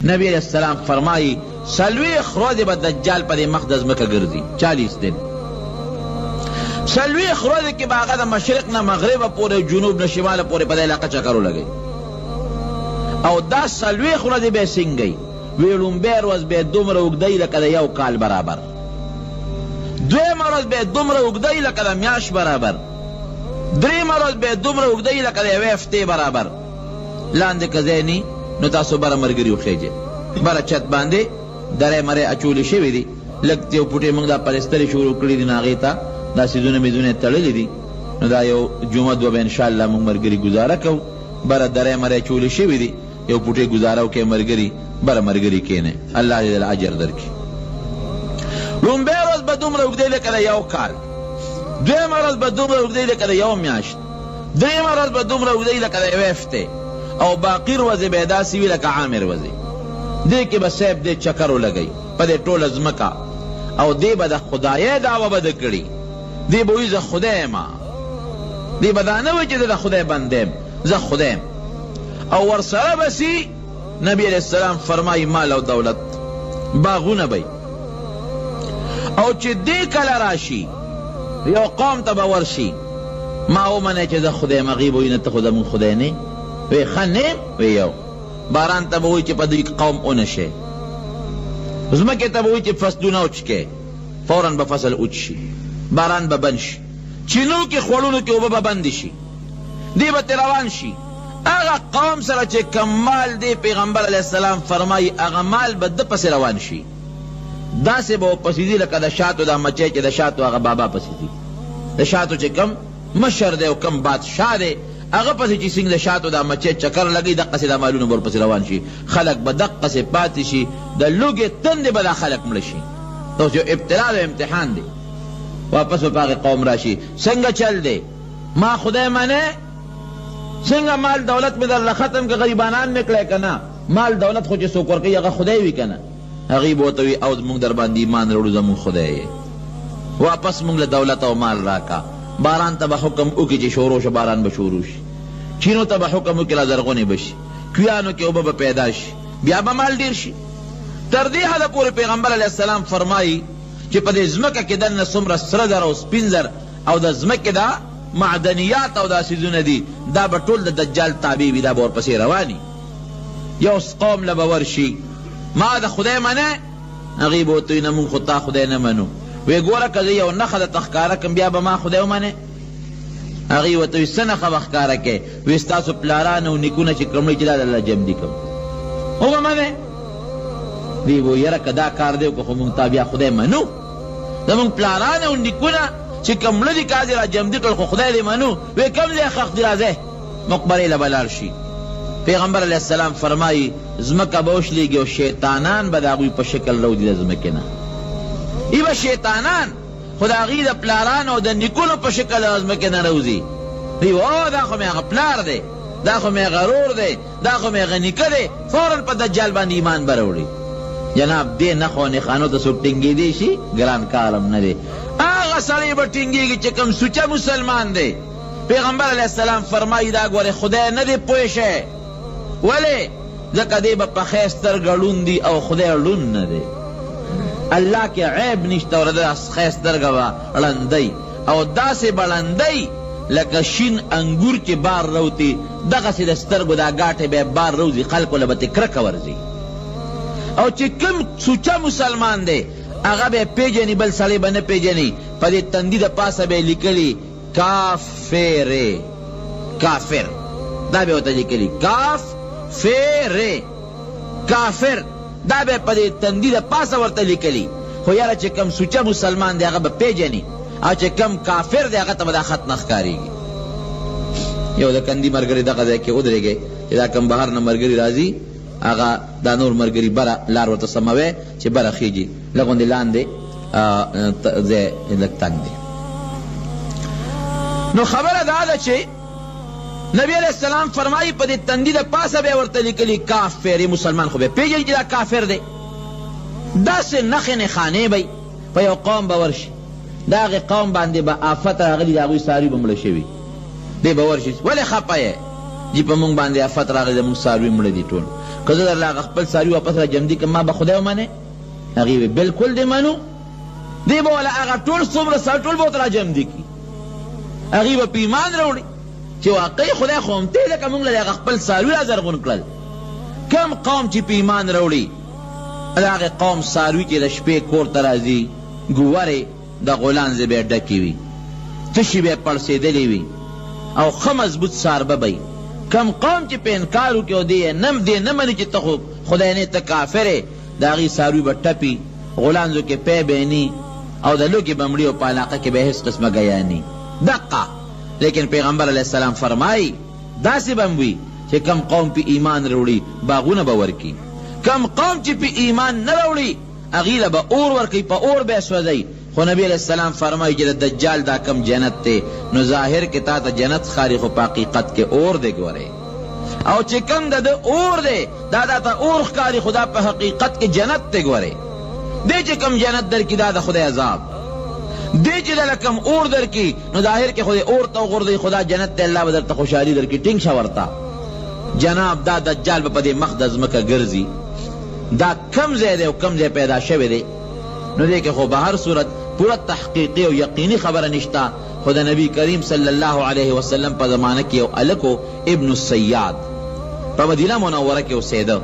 نبی علیہ السلام فرمائی سلویخ روز با دجال پر مقدس مکہ گردی 40 دن سلویخ روز کی باغا دا مشرق نا مغرب پورے جنوب نا شمال پورے پدہ علاقہ چکرو لگئی او دا سلویخ روز بے سنگئی ویلون بے روز بے دومر اگدئی لکہ دا یو کال برابر دویم روز بے دومر اگدئی لکہ دا میاش برابر دریم روز بے دومر اگدئی لکہ دا ویفتے برابر لاندے کزینی نو تاسو برا مرگری وخیجه برا چت بانده دره مره اچولی شوی دی لگتی و پوٹی منگ دا پرستری شروع کردی دی ناغیتا دا سیزون میزون تللی دی نو دا یو جمعه دو با انشاءاللہ منگ مرگری گزاره کو برا دره مره اچولی شوی دی یو پوٹی گزاره که مرگری برا مرگری کینه اللہ دی دل عجر در کی لون بے روز با دوم رو اگده لکده یو کال دویم روز با دوم رو اگده لکده یو میاشت دریم روز با دوم رو اگده لکده یو افته او باقی روزی بیدا سیوی لکا عامر وزی دی که بسیب دی چکرو لگئی پا دی طول ازمکا او دی با دا خدای دعوه بدا کری دی بوی زا خدایم دی بدا نوی چی دا خدای بندیم زا خدایم او ورسره بسی نبی علیہ السلام فرمائی مال او دولت باغون بی او چی دی کل راشی یو قوم تا باورشی ما او منه چی دا خدای مغیب وی نتا خدا من خدای نی وی خنیم وی یو باران تا بوئی چی پا دوی قوم اونشه زمکی تا بوئی چی فصلون اوچکے فوراً با فصل اوچشی باران با بنش چینو کی خوالونو کی اوبا با بندشی دی با تیروان شی اغا قوم سر چی کمال دی پیغمبر علیہ السلام فرمائی اغا مال با دا پس روان شی دا سے با پسیدی لکا دا شاتو دا مچے چی دا شاتو اغا بابا پسیدی دا شاتو چی کم مشر دے و کم بادشاہ دے اغا پسی چی سنگ دا شاتو دا مچے چکر لگی دقا سی دا مالون بور پسی روان شی خلق با دقا سی پاتی شی دا لوگ تند با دا خلق ملشی تو جو ابتلا دا امتحان دے واپس و پاقی قوم راشی سنگا چل دے ما خدای مانے سنگا مال دولت میں در لختم که غریبانان نکلے کنا مال دولت خود چی سوکور کئی اغا خدای وی کنا غیب ہوتوی اوز مونگ در باندی ایمان روڑو زمون خدای واپس مونگ لدولت و مال راکا باران تا با حکم اوکی چی شوروش باران بشوروش چینو تا با حکم اوکی لازرغونی بشی کیانو کی اوبا با پیداش بیا با مال دیر شی تردی حدا پور پیغمبر علیہ السلام فرمائی چی پا دی زمکا کی دن سمر سردر و سپینزر او دا زمک دا معدنیات او دا سیزون دی دا با طول دا دجال تابیبی دا بور پسی روانی یو قوم لبور شی ما دا خدای منه نغیب ہوتوی نمون خطا خدای نمنو وی گورا کزی یو نخد تخکارکم بیا با ما خدایو منه اغی و توی سنخ بخکارکے وی استاسو پلارانو نکونا چی کملی چی دا اللہ جم دی کم او با منه وی بو یرک دا کار دیو که خمون تابیا خدای منو دا من پلارانو نکونا چی کملی دی کازی را جم دی کل خو خدای دی منو وی کم دی خخ دی رازه مقبری لبلار شی پیغمبر علیہ السلام فرمائی زمکا بوش لیگی و شیطانان بداغوی پا شکل رو دی زمکینا ایبا شیطانان خدا غی دا پلاران او دا نکونو پا شکل ازمکی نروزی ایو او دا خو میغا پلار دے دا خو میغا رور دے دا خو میغا نکا دے فوراں پا دجال باندی ایمان بروڑی جناب دے نخو نخانو تا سوک ٹنگی دے شی گران کارم ندے آغا سالی با ٹنگی گی چکم سوچا مسلمان دے پیغمبر علیہ السلام فرمائی دا گوارے خدا ندے پوشے ولی زکا دے با پخیستر گلون دی او خدا لون ندے اللہ کے عیب نشتا اور دا خیستر گوا رندی او دا سے بلندی لکا شین انگور چی بار روتی دغا سی دستر گو دا گاٹے بے بار روزی خلقو لبتی کرک ورزی او چی کم سوچا مسلمان دے اگا بے پیجنی بل سالی بنا پیجنی پا دی تندی دا پاسا بے لکلی کافر کافر دا بے ہوتا لکلی کافر دا بے پدی تندی دا پاسا ورطا لکلی خو یارا چه کم سوچا مسلمان دے اگا با پیجنی او چه کم کافر دے اگا تا با دا خط نخکاری گی یو دا کندی مرگری دا قضای که ادرے گے دا کم بہر نا مرگری رازی اگا دا نور مرگری برا لار ورطا سموے چه برا خیجی لگون دی لان دے زی لگتنگ دے نو خبر دا دا چه نبی علیہ السلام فرمائی پا دی تندی دا پاسا بے ورطا لکلی کافر مسلمان خوبے پیجن چی دا کافر دے دا سے نخن خانے بی پا یو قوم باورشی دا اغی قوم باندے با آفت راغلی دا اغوی ساری بملشوی دے باورشی ولی خپا ہے جی پا مونگ باندے آفت راغلی دا مونگ ساروی ملدی ٹون که زه درله هغه خپل څاروي واپس را جمدي کړم ما به خدای ومنې؟ هغې وی بلکل دې منو. دی به والا هغه ټول څومره سر ټول به ورته را جمدي کړي، هغې به په ایمان راوړي چې واقعي خدای خو همتی لکه موږ له هغه خپل څاروي را زرغون کړل. کم قوم چې په ایمان راوړي د هغې قوم څاروي چې د شپې کور ته راځي ګورې د غولانځې به یې ډکې وي، تشي به یې پړسېدلې وي او ښه مضبوط څاربه به وي. کم قوم چې په انکار وکړي او دی نه مني چې ته خو خدای نه ته کافر یې، د هغې څاروي به ټپي، غولانځو کې پی به یې او د لوږې به مړي او په علاقه کې به هېڅ قسمه ګیا ني دقه. لیکن پیغمبر علیه السلام فرمایي داسې به هم وي چې کم قوم په ایمان راوړي باغونه به ورکي، کم قوم چې په ایمان نه راوړي هغې له به اور ورکوي، په اور به یې سوځوي. خو نبی علیہ السلام فرمایي چې د دجال دا کم جنت دی نو ظاهر کې تا ته جنت ښکاري خو په حقیقت کې اور دی ګورې، او چې کم د اور دی دا ته اور ښکاري خو دا په حقیقت کې جنت دی ګورې. دی چې کم جنت درکړي دا د خدای عذاب، دی چې دله کم اور درکړي نو ظاهر کې خدای اور ته وغورځوي خدا جنت ته الله به درته خوشحالي درکړي. ټینګ شه ورته جناب دا دجال به په دې مخ د ځمکه ګرځي، دا کم ځای دی او کم ځای پیدا شوی دی نو دی کې خو به هر صورت پورا تحقیقی او یقینی خبره نشته. خو د نبی کریم صلی الله علیه وسلم په زمانه کې یو الکو ابن السیاد په مدینه منوره کې اوسېده،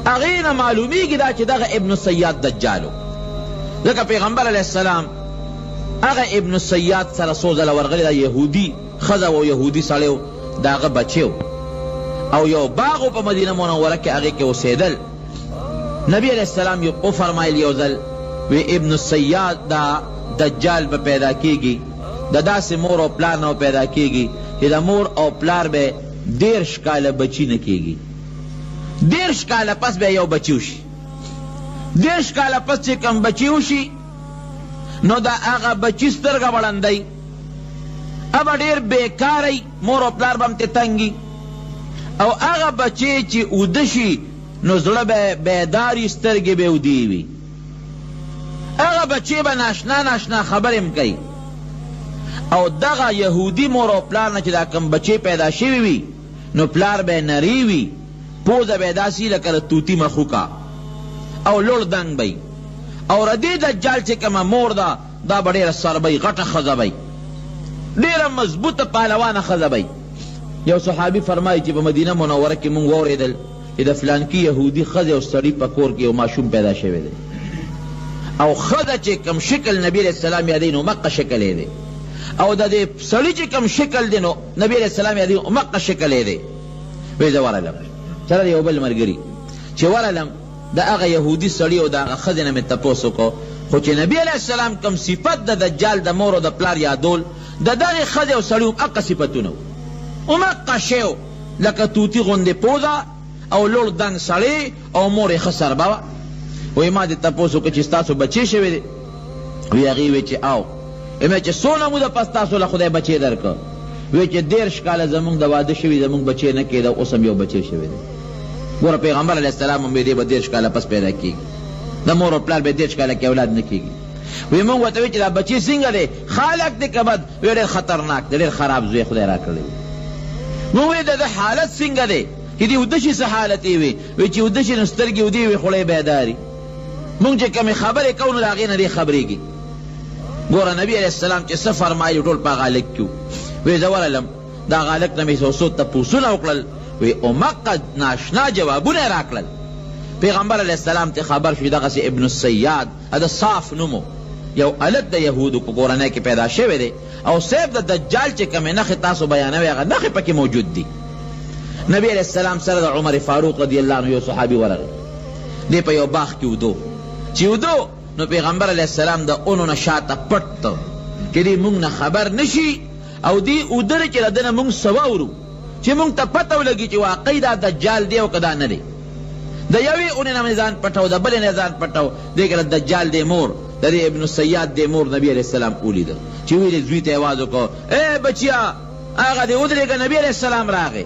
هغې نه معلومیږي دا چې دغه ابن السیاد دجالو. ځکه پیغمبر علیه السلام هغه ابن السیاد سره څو ځله ورغلی، دا یهودي ښځه او یهودي سړی و، د هغه بچی او یو باغ په مدینه منوره کې هغې کې اوسېدل. نبی علیہ السلام یو فرمایل یو ځل وی ابن السیاد دا دجال به پیدا کیږي، د داسې مور او پلار نه پیدا کیږي چې د مور او پلار به 13 کاله بچی نه کیږي، 13 کاله پس به یو بچی وشي، 13 کاله پس چې کم بچی وشي نو دا هغه بچی سترګه وړندی ابا ډېر بیکاری، مور او پلار به هم ترې تنګي، او هغه بچی چې اوده شي نو زړه به بیداري، سترګې به اودې وي، هغه بچی به ناشنا خبرې م کوي. او دغه یهودي مور او پلار نه چې دا کم بچی پیدا شوي وي نو پلار به نری وي، پوزه به یې داسې لکه د توتي مخوکه او لوړ دنګ به او ردې دجال چې کومه مور ده دا به ډېره سربی غټه ښځه به ډېره مضبوطه پهلوانه ښځه به. یو صحابي فرمایي چې په مدینه منوره کې مونږ واورېدل چې د فلانکي یهودي ښځې او سړي په کور کې یو ماشوم پیدا شوی دی، او ښځه چې کم شکل نبی علیہ السلام یادوي نو مقه شکل یې دی، او د دې سړي چې کم شکل دی نو نبی علیہ السلام یادوي مقه شکل یې دی. وی زه ورغلم چېرته د یو بل ملګري چې ورغلم د هغه یهودي سړي او د هغه ښځې نه مې تپوس وکړو، خو چې نبی علیہ السلام کم صفت د دجال د مور او د پلار یادول د دغې ښځې او سړي هم هغه صفتونه و، مقه شی و لکه توتي غوندې پوزه او لوړ دنګ سړی او مور یې ښه سربه وه. وی ما دې تپوس وکړه چې ستاسو بچی شوی دی؟ وی هغې وی چې او مې چې څونه موده پس تاسو له خدای بچی درکړه؟ وی چې 13 کاله زمونږ د واده شوي زمونږ بچی نه کېده، اوس هم یو بچی شوی دی. ګوره پیغمبر علیه السلام هم دی به 13 کاله پس پیدا کېږي، د مور او پلار به 13 کاله کې اولاد نه کېږي. وی مونږ ورته وی چې دا بچی څنګه دی، خالق دی که بد؟ وی ډېر خطرناک دی، ډېر خراب زوی خدای را کړی. مونږ وی د حالت څنګه دی چې دې اوده شي، څه حالت یې وي؟ وی چې اوده شي نو سترګې اودې وي خوله یې بیداري، مونږ چې کمې خبرې کوو نو د هغې نه دې خبرېږي. ګوره نبي علیه السلام چې څه فرمایي ټول په هغه هلک کې وو. وی زه ورغلم د هغه هلک نه مې څو تپوسونه وکړل، وی اومقه ناشنا جوابونه یې راکړل. پیغمبر علیه السلام ته خبر شو دغسې ابن السیاد د صاف نومو یو هلک د یهودو په کورنۍ کې پیدا شوی دی، او صرف د دجال چې کومې نښې تاسو بیانوي هغه نښې پکې موجود دي. نبی علیہ السلام سره د عمر فاروق رضی اللہ عنہ یو صحابی ورغی، دی په یو باغ کې ودو، چې ودو نو پیغمبر علیہ السلام د اونو نه شاته پټ چې دی مونږ نه خبر نشي، او دی ودره چې د ده نه مونږ څه واورو چې مونږ ته پته ولګي چې واقعي دا دجال دی او که دا نه دی. د یوې اونې نه مې ځان پټو، د بلې نه ځان پټو، دی که د دجال دی مور د دې ابن السیاد دی مور نبی علیہ السلام ولیده چې ویلې زوی ته یې آواز وکړو ای بچیا هغه دی ودرېږه، نبی علیہ السلام راغی.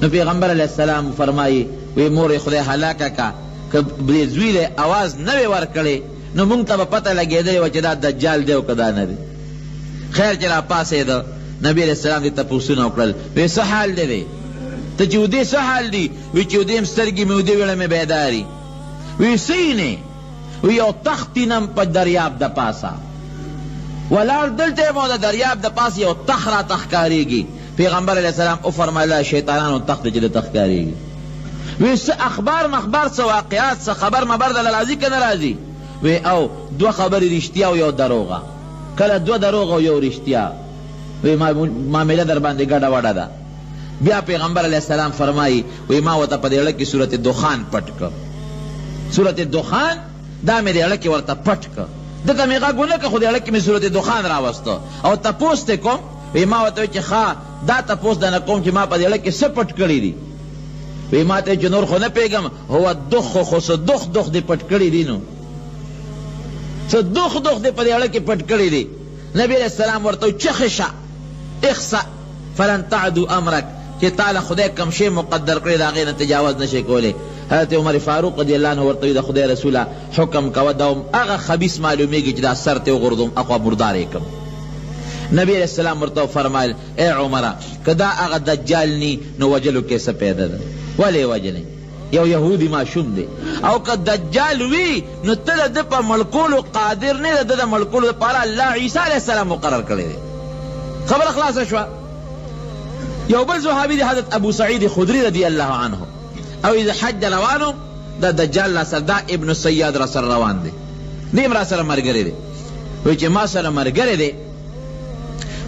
نو پیغمبر علیہ السلام فرمایی وی مور خدای هلاکه کا که دې زوی له آواز نه وی ورکړې نو مونږ ته به پته لګېدلې وه چې دا دجال دی او که دا نه دی. خیر چې را پاسېده نبی علیہ السلام دې تپوسونه وکړل، وی څه حال دی؟ ته چې ودې څه حال دي؟ وی چې ودې م سترګې مې ودې ویړه مې بیداري. وی سینې وی یو تختینم په دریاب د پاسه ولاړ دلته مو د دریاب د پاس یو تخ را تخکاریږي. پیغمبر علیہ السلام او فرمایله شیطانانو تخت چې د تخکاریږي. وی څه اخبار مخبار څه واقعات څه خبر مبر د راځي که نه راځي؟ وی او دوه خبرې رښتیا او یو دروغه. کله دوه دروغه او یو رښتیا. وی معامله در باندې ګډه وډه ده. بیا پیغمبر علیہ السلام فرمایي وی ما ورته په دې اړه کې سورت دخان پټ کړ. سورت دخان دا مې دې اړه کې ورته پټ کړ. دته مې غږ ونه کړ خو دې اړه کې مې سورت دخان راوسته او تپوس ته کوم. وی ما ورته چې ښه دا تپوس دنه کوم چې ما په دې اړه کې څه پټ کړي دي. وی ما ته چې نور خو نه پیږم هو دخ خو څه دخ دې پټ کړي دي. نو څه دخ دې په دې اړه کې پټ کړي دي. نبی علیہ السلام ورته چخشه اخسا فلن تعدو امرک چې تعالی خدای کم شی مقدر کړی دا غیر تجاوز نشي کولی. حضرت عمر فاروق رضی اللہ عنہ ورته د خدای رسوله حکم کوه دا هغه خبیث معلومیږي چې دا سر ته وغورځوم اخوا مردار یې کړم. نبی علیہ السلام ورته فرمایل ای عمره که دا هغه دجال نی نو وجلو کې څه پیدا ده؟ ولې وجنې؟ یو یهودي ماشوم دی. او که دجال وی نو ته د په ملکولو قادر نه ده. د ملکولو لپاره الله عیسی علیہ السلام مقرر کړی دی. خبر خلاصه شوه. یو بل صحابي دی حضرت ابو سعید خدری رضی اللہ عنہ او اذا حج روانو دا دجال را سره دا ابن سیاد را سره روان دی. دیم را سره مرګری دی. وی چې ما سره مرګری دی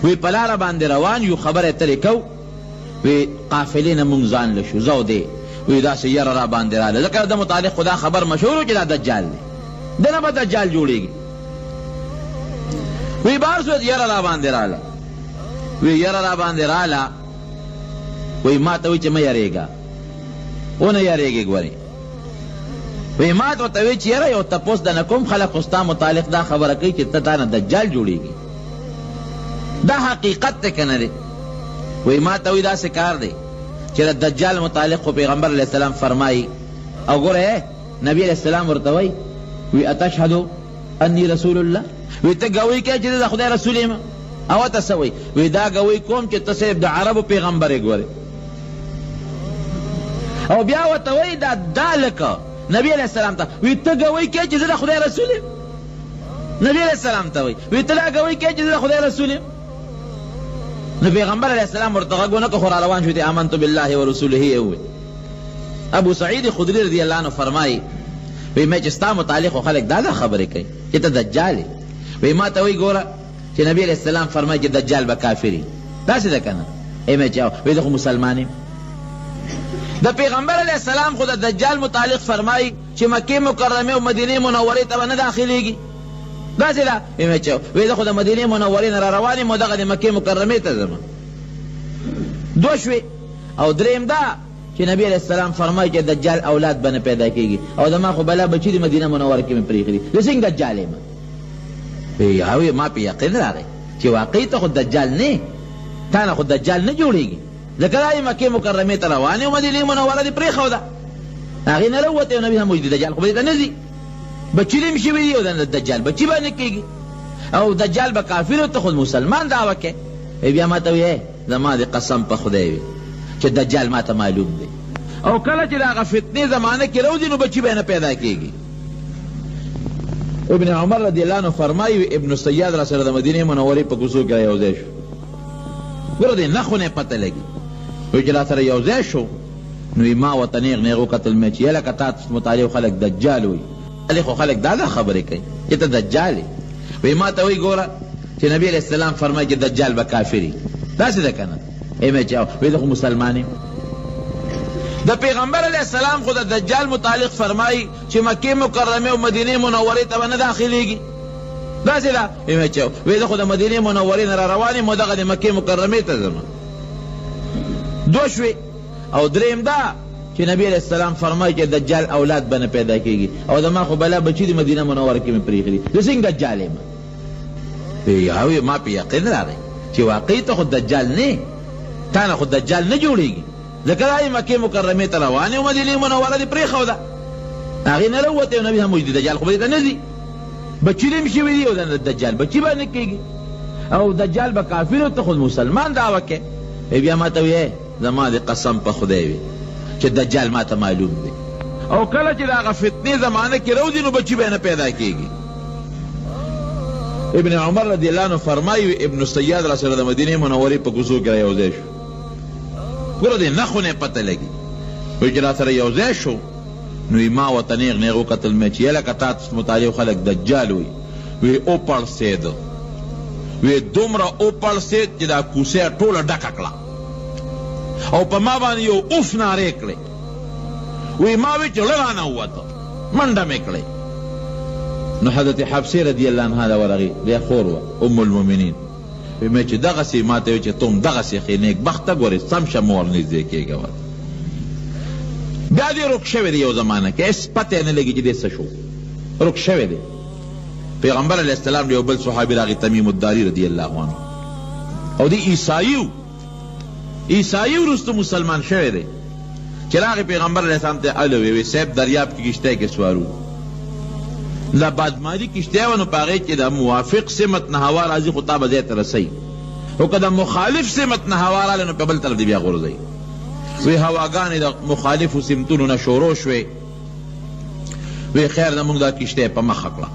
وی په لاره باندې روان یو خبره ترې کو. وی قافلې نه مونږ ځان لشو زو دی. وی داسې یره را باندې راله ځکه د متعلق خدا خبر مشهور و چې دا دجال دی. دنه به دجال جوړیږي. وی بار صورت یره را باندې راله. وی یره را باندې راله. وی ما ته وی چې مه یریږه ونه یریږي. ګورې وی ما ته وی چې یره یو تپوس دنه کوم خلک خو ستا متعلق دا خبره کوي چې ته تا نه دجال جوړیږي. دا حقیقت دی که نه دی؟ وی ما ته وی داسې کار دی چې د دجال متعلق خو پیغمبر علیہ السلام فرمایي. او ګوره نبی علیہ السلام ورته وی اتشهدو انی رسول الله. وی ته ګوی کوې چې د خدای رسول یم؟ او ته څه وی؟ وی دا ګوی کوم چې ته صرف د عربو پیغمبر یې. ګورې او بیا ورته وی دا لکه نبی علیہ السلام ته وی ته ګوی کوې چې زه د خدای رسول یم؟ نبی علیہ السلام ته وی ته دا ګوی کوې چې زه د خدای رسول یم؟ نو پیغمبر علیہ السلام ورته غږ ونه کړ خو را روان شو. آمنت بالله ورسوله یې وویل. ابو سعید خدری رضی اللہ عنہ فرمایي وی مې چې ستا متعلق خلک دا خبرې کوي چې ته دجال یې. وی ما ته وی ګوره چې نبی علیہ السلام فرمایي چې دجال به کافر یې. داسې ده که نه؟ ای مې چې وی زه خو مسلمان یم. د پیغمبر علیہ السلام خو د دجال متعلق فرمایي چې مکې مکرمه او مدینه منورې ته به نه داخلیږي. داسې ده؟ وی مې چې وی زه خو د مدینې منورې نه را روان یم او دغه د مکې مکرمې ته ځم. دوه شوې. او دریم دا چې نبی علیہ السلام فرمایي چې دجال اولاد به نه پیدا کېږي او زما خو بلا بچي د مدینه منوره کې مې پرېښي دي. زه څنګه دجال یم؟ وی ما په یقین راغی چې واقعي ته خو دجال نه تا نه خو دجال نه جوړېږي. ځکه دا یې مکې مکرمې ته روان یې او مدینې منوره دې پرېښوده. هغې نه راووتی او نبي هم وایي دجال خو به دې ته نه ځي. بچی دې هم شوي دي او د دجال بچي به نه کېږي او دجال به کافر او ته خود مسلمان دعوه کې. بیا ما ته وی زما د قسم په خدای وي چې دجال ما ته معلوم دی او کله چې د هغه فتنې زمانه کې راوځي نو بچي به نه پیدا کېږي. ابن عمر رضی اللہ عنہ فرمایي ابن سیاد را سره د مدینې منورې په کوڅو کې یوځای شو. ګوره دې نښو نه پته لګي. وی چې را سره یوځای شو نو ما ورته نیغ نیغ وکتل مې چې لکه تا متعلق خلک دجال وي. خو خلک دا خبرې کوي چې ته دجال یې. وی ما ته وی ګوره چې نبی علیہ السلام فرمایي چې دجال به کافر یي. داسې ده که نه؟ ای مې چې وی زه خو مسلمان یم. د پیغمبر علیہ السلام خو د دجال متعلق فرمایي چې مکې مکرمه او مدینې منورې ته به نه داخلیږي. داسې ده؟ ای مې چې وی زه خو د مدینې منورې نه را روان یم او دغه د مکې مکرمې ته ځم. دوه شوې. او دریم دا چې نبی علیہ السلام فرمایي چې دجال اولاد به نه پیدا کېږي او زما خو بلا بچي د مدینه منوره کې مې پرېښي دي. زه څنګه دجال یم؟ وی ما په یقین راغی چې واقعي ته خو دجال نه تا نه خو دجال نه جوړېږي. ځکه دا یې مکې مکرمې ته روان یې او مدینې منوره دې پرېښوده. هغې نه راووتی او نبي هم وایي دجال خو به دې ته نه ځي. بچي دې هم شوي دي او د دجال بچي به نه کېږي او دجال به کافر او ته خود مسلمان دعوه کې. بیا ما ته وی زما د قسم په خدای وي چې دجال ما ته معلوم دی او کله چې د هغه فتنې زمانه کې روځي نو بچي به نه پیدا کېږي. ابن عمر رضی الله عنه فرمایي ابن سیاد را سره د مدینې منورې په کوڅو کې رایوځای شو. ګوره دې نښو نه پته لګي وایي چې را سره یوځای شو نو ما ورته نیغ نیغ وکتل مې چې یلکه تا ته مطالعه خلک دجال وایي. وی وپړسېده وی دومره وپړسېد چې دا کوڅه ټوله ډکه کړه او په ما باندې یو اوف نارې کړې. وی ما وی چې زړه رانه ووته منډه مې کړې. نو حضرت حفصه رضی الله عنها دا ورغی بیا خور وه ام المؤمنین وی مې چې دغسې ما ته وی چې تم دغسې ښې نیک بخته ګورې سم شه مور نږدې کېږه ورته. بیا دې رک شوی دی یو زمانه کې هېڅ پته یې نه لګي چې دې څه شو رک شوی دی. پیغمبر علیہ السلام یو بل صحابي راغی تمیم الداری رضی الله عنه او دی عیسائی وروسته مسلمان شوی دی چې راغی پیغمبر علیہ السلام ته الوی وی صاحب دریاب کې کشتی کې سوارو لا بادماری کشتی و نو په هغې کې د موافق سمت نه هوا راځي خو تا به ځای ته رسوي او که د مخالف سمت نه هوا راغله نو په بل طرف دی بیا غورځوي. وی هواګانې د مخالفو سمتونو نه شروع شوې. وی خیر زموږ دا کشتی په مخه کړه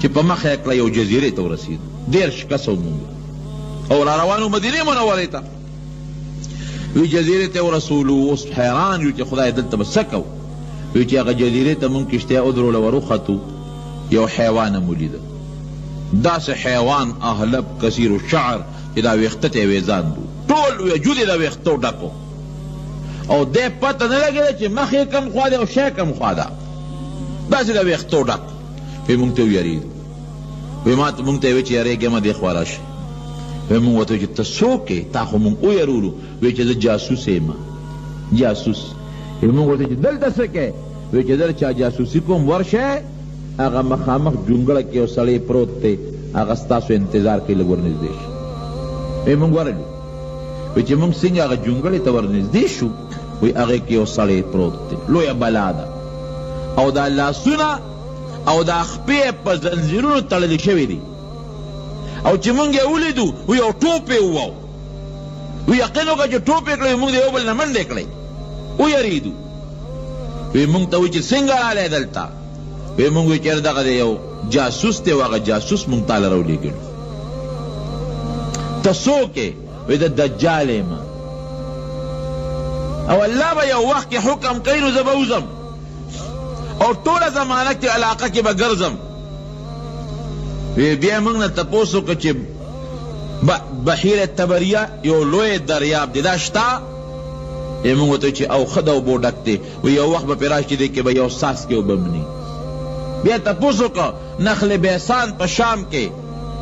چې په مخه یې کړه یو جزیرې ته ورسېدو 13 کسه مونږ او را روانو مدینې منورې ته. وی جزیرې ته ورسولو اوس حیران یو چې خدای دلته به څه کوو. وی چې هغه جزیرې ته مونږ کشتی ودروله وروختو یو حیوان مو لیده داسې حیوان اهلب کثیر الشعر چې دا ویښته ته یې ویزان دو ټول وجود یې د ویښتو ډکو او دی پته نه لګېده چې مخ یې کم خوا دی او شی کم خوا ده داسې د ویښتو ډک. وی مونږ ته ویرېدو وی مونږ ته یې وی چې یارېږم دې خوا راشئ. وی مونږ ورته چې ته څوک یې تا خو مونږ ویرولو. وی چې زه جاسوس یم جاسوس. وی مونږ ورته چې دلته څه کوې. وی چې در چا جاسوسي کوم ورشه هغه مخامخ جونګړه کې یو سړی پروت دی هغه ستاسو انتظار کوي لږ ورنږدې شي. وی مونږ ورغلو. وی چې مونږ څنګه هغه جونګړې ته ورنږدې شو وی هغې کې یو سړی پروت دی لویه بلا ده او دا لاسونه او دا خپې په زنځیرونو تړلې شوي دي او چې مونږ یې ولیدو وی یو ټوپ یې وواو. وی یقین وکړه چې ټوپ یې کړی مونږ د یو بل نه منډې کړی ویرېدو. وی مونږ ته وی چې څنګه رالی دلته. وی مونږ وی چېرې دغه د یو جاسوس دی او هغه جاسوس مونږ تاله راولېږلو. ته څوک یې. وی د دجال یم او الله به یو وخت کې حکم کوي نو زه به وځم او ټوله زمانه کې علاقه کې به ګرځم. بیا موږ نه تپوس وکړه چې بحیره تبریه یو لوی دریاب دی دا شته. موږ ورته چې او ښه د اوبو ډک دی. یو وخت به پرې راشي دی کې به یو څاڅکی اوبه مني. بیا تپوس وکړه نخل بیسان په شام کې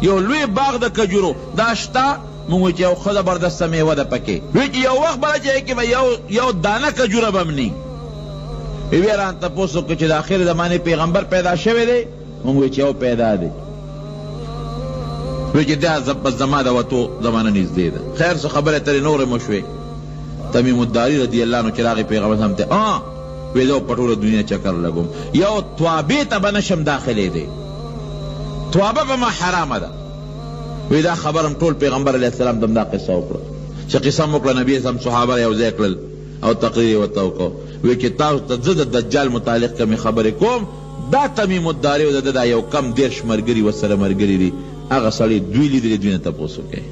یو لوی باغ د کجورو دا شته. موږ وایو چې یو ښه زبردسته میوه ده پکې. وایي چې یو وخت به راځي کې به یو دانه کجوره به مني. بیا ران تپوس وکړه چې د آخر زمانې پیغمبر پیدا شوی دی. موږ وایو چې یو پیدا دی. وایي چې دا بس زما د وتو زمانه نږدې ده. خیر څه خبرې ترې نورې مو شوې. تمیم الداري رضی الله عنه چې راغی پیغمبر صاحب ته وی زه په ټوله دنیا چکر لګوم یو توابې ته به نشم داخلېدی. توابه به ما حرامه ده. وی دا خبر هم ټول پیغمبر علیه السلام ته هم دا قصه وکړه چې قصه هم وکړه. نبي اسلام صحابه یو ځای کړل او تقریر یې ورته وکړو. وی چې تاسو ته زه د دجال متعلق کمې خبرې کوم دا تمیم الداري و د دا یو کم 10 ملګري ورسره ملګري دي هغه سړي دوی لیدلي دوی نه تپوس وکړئ.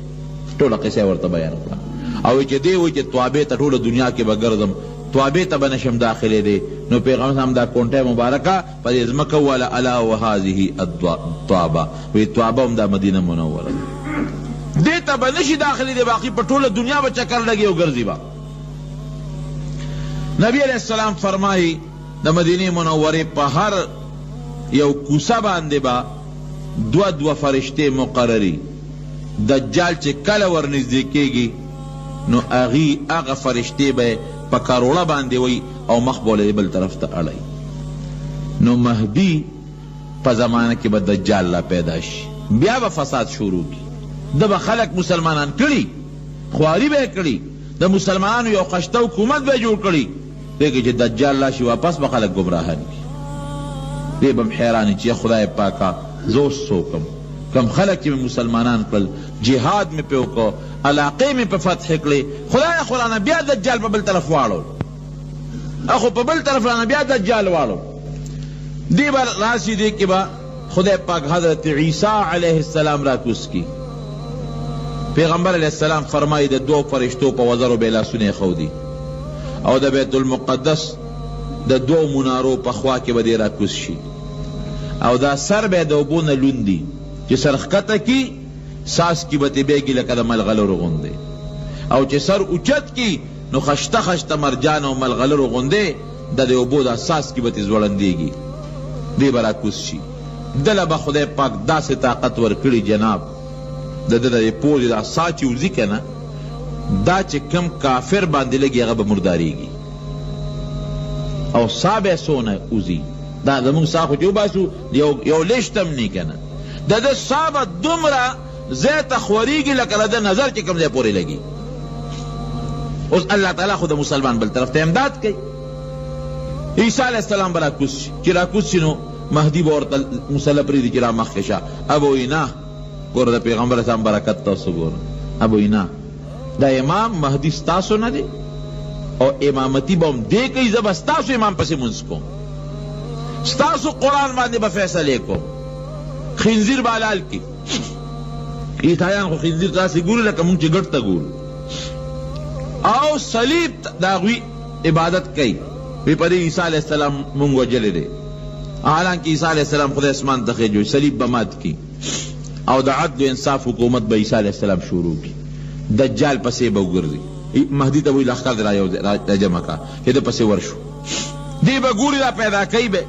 ټوله قصه یې ورته بیان کړه او چې دی وایي چې توابې ته ټوله دنیا کې به ګرځم توابې ته به نشم داخلېدی. نو پیغمبر صاحب دا کونټه مبارکه په دې ځمکه ووله الا وهذه الطوابه. وی توابه هم دا مدینه منوره ده دې ته به نشي داخلېدی باقي په ټوله دنیا به چکر لګي او ګرځي به. نبی علیہ السلام فرمایي د مدینې منورې په هر یو کوڅه باندې به دوه فرشتې مقرري. دجال چې کله ورنږدې کېږي نو هغه فرشتې به په کروړه باندې وي او مخ به بل طرف ته اړوي. نو مهدي په زمانه کې به دجال لا پیدا شي بیا به فساد شروع کی. ده به خلک مسلمانان کړي خواري به یې کړي د مسلمانانو یو خشته حکومت به جوړ کړي. دیکھیں چې دجال راشي واپس به خلک ګمراهان کړي. دی به هم حیران چې خدای پاکه زه اوس څوک یم کم خلق چې مسلمانان کړل جهاد مې په وکړو علاقې مې په فتح کړې خدای قرآن بیا دجال په بل طرف واړو اخو په بل طرف رانه بیا دجال واړو دی بر راشي دی کې با خدای پاک حضرت عیسی علیہ السلام را کوس کی پیغمبر علیہ السلام فرمایي د دو فرشتو په وزرو بلا سونه خودي او د بیت المقدس د دو منارو په خوا کې به دی را کوس شي او دا سر به د وبونه لوندي چې سرخکته کی ساس کی به بیګی لکه د ملغلرو غوندې او چې سر اوچت کی نو خشته خشته مرجان او ملغلرو غوندې د وبو د اساس کی به زوړندېږي دی به را کوس شي دله به خدای پاک داسې طاقت ورکړي جناب د پوز دا سا چې وځي که نه دا چې کم کافر باندې لګي هغه به مردارېږي او سا به څونه وځي دا زمونږ سا خو چې وباسو یو لیشتم نه که نه د ده سا به دومره ځای ته خورېږي لکه د ده نظر چې کم ځای پورې لګي اوس الله تعالی خو د مسلمان بل طرف ته امداد کوي عیسی علیہ السلام به راکوز شي چې راکوز شي نو مهدی به ورته مسله پرېږدي چې را مخکې شه ابویې نه ګوره د پیغمبر اسلام برکت تاسو ګوره ابویې نه دا امام مهدی ستاسو نه دی او امامتی به هم دی کوي زه به ستاسو امام پسې مونځ کوم ستاسو قرآن باندې به فیصلې کوم خنزیر به حلال کړي عیسایان خو خنزیر تاسې ګوري لکه مونږ چې ګډ ته ګورو او صلیب د هغوی عبادت کوي وی په دې عیسی علیہ السلام مونږ وجلی دی حالانکه عیسی علیہ السلام خدای اسمان ته خېجوي صلیب به مات کی او د عدل و انصاف حکومت به عیسی علیہ السلام شروع کی دجال پسې به وګرځي مهدی ته وی لښکر را جمع کا چې ده پسې ورشو دی به ګوري را پیدا کوي به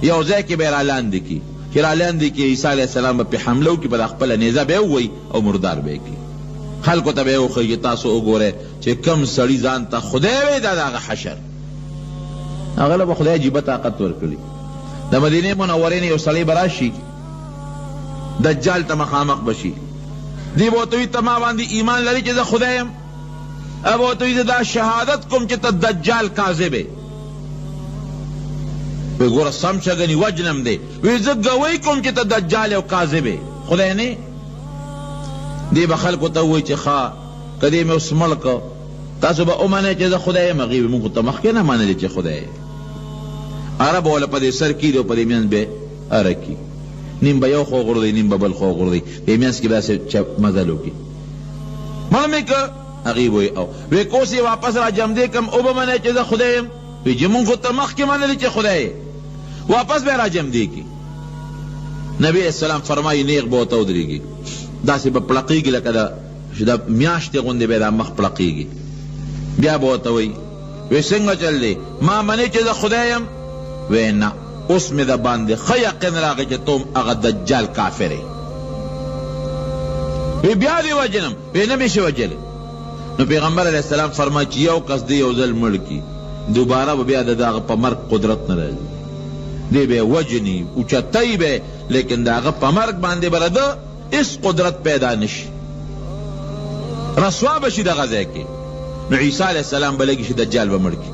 یو ځای کې به یې رالاندې کي چې رالاندې کي عیسی علیہ السلام به پې حمله وکړي به د خپله نیزه به یې ووهي او مردار به یې کړي خلکو ته به یې وښیي تاسو وګورئ چې کم سړي ځان ته خدای وی دا د هغه حشر هغه له به خدای عجیبه طاقت ورکړي د مدینې منورې نه یو سړی به راشي دجال ته مخامخ بشي دی به ورته وي ته ما باندې ایمان لري چې زه خدای یم به ورته وي زه دا شهادت کوم چې ته دجال کاذب یې وی ګوره سم شه ګنې وجنم دی وی زه ګوی کوم چې ته دجال او کاذب یې خدای نه دی به خلکو ته ووایي چې ښه که دې مې اوس مړ که تاسو به ومنئ چې زه خدای یم هغې وي مونږ ته مخکې نه منلې چې خدای یې عرب وله په دې سر کېږي او په دې منځ به اره کي نیم به یو خوا غورځوي نیم به بل خوا غورځوي دې منځ کې به داسې مزل وکړي منه مې که هغې وایي او وی که اوس یې واپس را جمدې کړم او به منئ چې زه خدای یم وی چې مونږ خو ته مخکې منلې چې خدای یې واپس به یې را جمدې کړي نبي علیه السلام فرمایي نیغ به ورته ودرېږي داسې به پړقېږي لکه د میاشتې غوندې به یې دا مخ پړقېږي بیا به ورته وایي وی څنګه چل دی ما منې چې زه خدای یم وی نه اوس مې د باندې ښه یقین راغی چې ته هغه دجال کافر یې وی بیا دې وجنم وی نه مې شي وجلی نو پیغمبر علیه السلام فرمایي چې یو کس دی یو ځل مړ کي دوباره به بیا د هغه په مرګ قدرت نه راځي دی به وجني اوچتی به لیکن د هغه په مرګ باندې به د اس قدرت پیدا نشي رسوا به شي دغه ځای کې نو عیسی علیہ السلام به لګي چې دجال به مړ کړي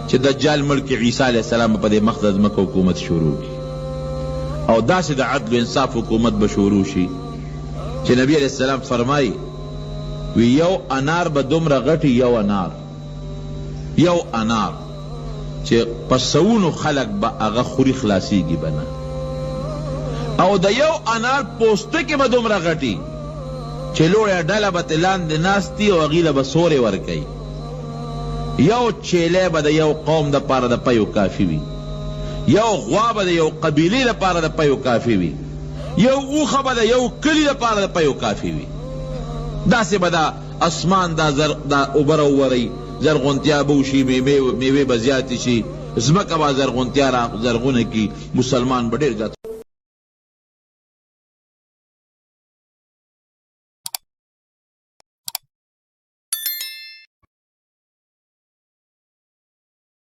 چې دجال مړ کړي عیسی علیہ السلام به په دې مخ د ځمکه حکومت شروع کړي او داسې د عدل و انصاف حکومت به شروع شي چې نبی علیہ السلام فرمایي وی یو انار به دومره غټي یو انار چې په سوونو خلک به هغه خوري خلاصیږي به نه او د یو انار پوستکې به دومره غټي چې لوړه ډله به ترې لاندې ناستي او هغې له به سورې ورکوي یو چیلی به د یو قوم دپاره د پیو کافي وي یو غوا به د یو قبیلې دپاره د پیو کافي وي یو اوښه به د یو کلي دپاره د پیو کافي وي داسې به دا اسمان دا اوبه راوورئ زرغونتیا به وشي میوې به زیاتې شي ځمکه به زرغونتیا زرغونه کي مسلمان به ډېر زیات